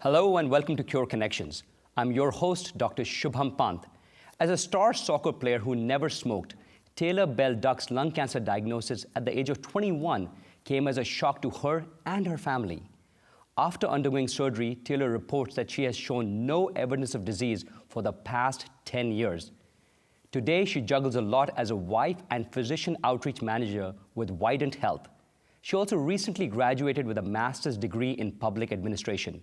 Hello and welcome to Cure Connections. I'm your host, Dr. Shubham Pant. As a star soccer player who never smoked, Taylor Bell Duck's lung cancer diagnosis at the age of 21 came as a shock to her and her family. After undergoing surgery, Taylor reports that she has shown no evidence of disease for the past 10 years. Today, she juggles a lot as a wife and physician outreach manager with Vidant Health. She also recently graduated with a master's degree in public administration.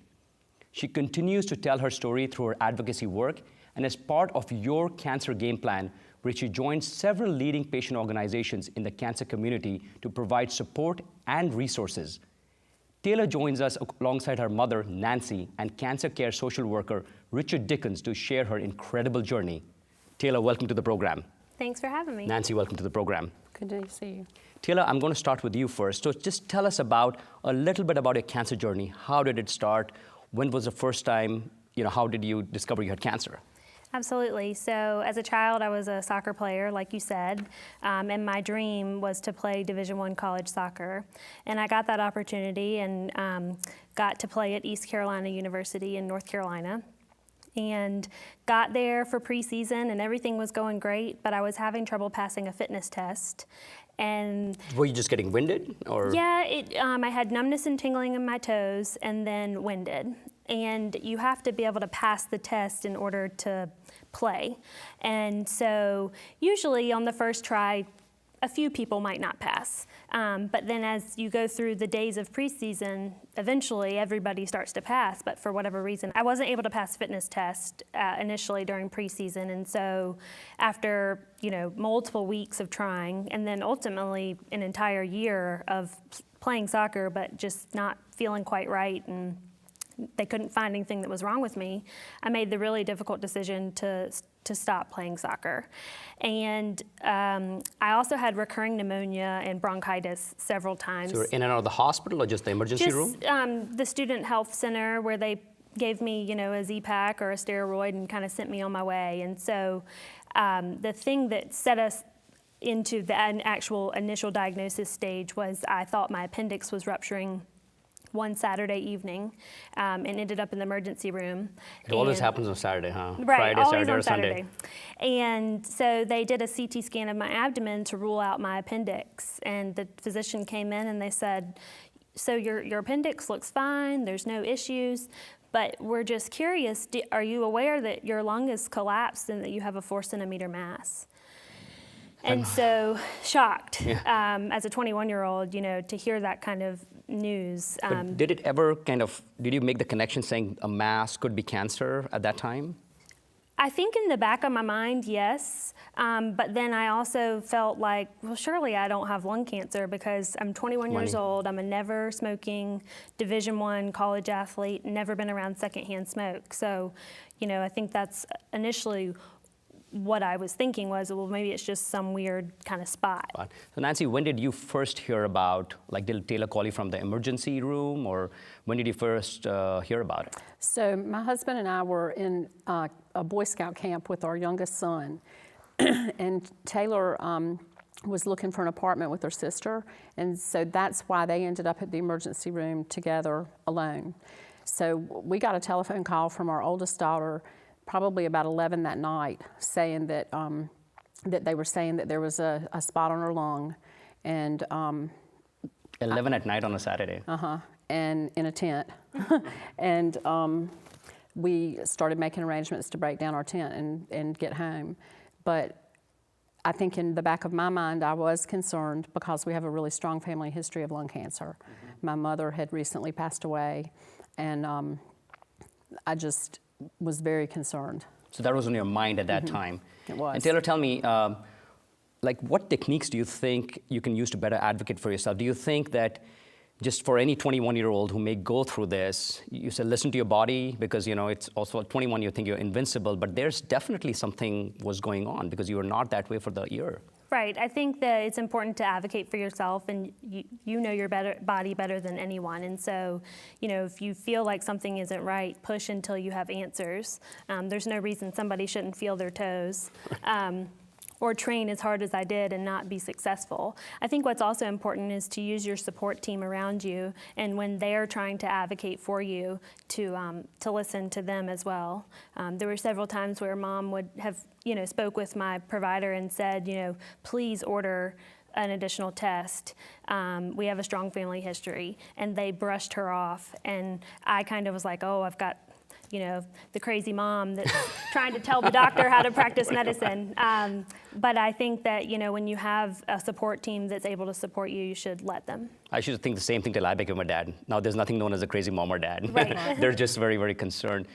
She continues to tell her story through her advocacy work and as part of Your Cancer Game Plan, where she joins several leading patient organizations in the cancer community to provide support and resources. Taylor joins us alongside her mother, Nancy, and cancer care social worker, Richard Dickens, to share her incredible journey. Taylor, welcome to the program. Thanks for having me. Nancy, welcome to the program. Good to see you. Taylor, I'm going to start with you first. So just tell us a little bit about your cancer journey. How did it start? When was the first time, how did you discover you had cancer? Absolutely. So as a child, I was a soccer player, like you said, and my dream was to play Division I college soccer. And I got that opportunity and got to play at East Carolina University in North Carolina. And got there for preseason and everything was going great, but I was having trouble passing a fitness test. And were you just getting winded, or? Yeah, I had numbness and tingling in my toes and then winded. And you have to be able to pass the test in order to play. And so usually on the first try, a few people might not pass. But then as you go through the days of preseason, eventually everybody starts to pass. But for whatever reason, I wasn't able to pass fitness test initially during preseason. And so after multiple weeks of trying, and then ultimately an entire year of playing soccer, but just not feeling quite right, and they couldn't find anything that was wrong with me, I made the really difficult decision to stop playing soccer. And I also had recurring pneumonia and bronchitis several times. So you were in and out of the hospital or just the emergency room? The student health center where they gave me, a Z-Pak or a steroid and kind of sent me on my way. And so the thing that set us into the actual initial diagnosis stage was I thought my appendix was rupturing one Saturday evening and ended up in the emergency room. It always happens on Saturday, huh? Right, Friday, always Saturday, on or Saturday. Sunday. And so they did a CT scan of my abdomen to rule out my appendix. And the physician came in and they said, so your appendix looks fine, there's no issues, but we're just curious, are you aware that your lung is collapsed and that you have a 4-centimeter mass? And so shocked as a 21-year-old, to hear that kind of news. But did it ever did you make the connection saying a mass could be cancer at that time? I think in the back of my mind, yes. But then I also felt like, well, surely I don't have lung cancer because I'm 21 years old. I'm a never smoking Division I college athlete, never been around secondhand smoke. So, I think that's initially what I was thinking was, well, maybe it's just some weird kind of spot. So Nancy, when did you first hear about, did Taylor call you from the emergency room, or when did you first hear about it? So my husband and I were in a Boy Scout camp with our youngest son, and Taylor was looking for an apartment with her sister, and so that's why they ended up at the emergency room together alone. So we got a telephone call from our oldest daughter probably about 11 that night, saying that that they were saying that there was a spot on her lung, and 11 at night on a Saturday. And in a tent, and we started making arrangements to break down our tent and get home. But I think in the back of my mind, I was concerned because we have a really strong family history of lung cancer. My mother had recently passed away, and I just was very concerned. So that was on your mind at that time. It was. And Taylor, tell me, what techniques do you think you can use to better advocate for yourself? Do you think that just for any 21-year-old who may go through this, you said listen to your body, because it's also at 21 you think you're invincible, but there's definitely something was going on because you were not that way for the year. Right. I think that it's important to advocate for yourself, and you know your body better than anyone. And so, if you feel like something isn't right, push until you have answers. There's no reason somebody shouldn't feel their toes. or train as hard as I did and not be successful. I think what's also important is to use your support team around you, and when they're trying to advocate for you, to listen to them as well. There were several times where Mom would have, spoke with my provider and said, please order an additional test. We have a strong family history, and they brushed her off. And I kind of was like, oh, I've got, the crazy mom that's trying to tell the doctor how to practice medicine. But I think that, when you have a support team that's able to support you, you should let them. I should think the same thing till I became a dad. Now there's nothing known as a crazy mom or dad. Right. They're just very, very concerned.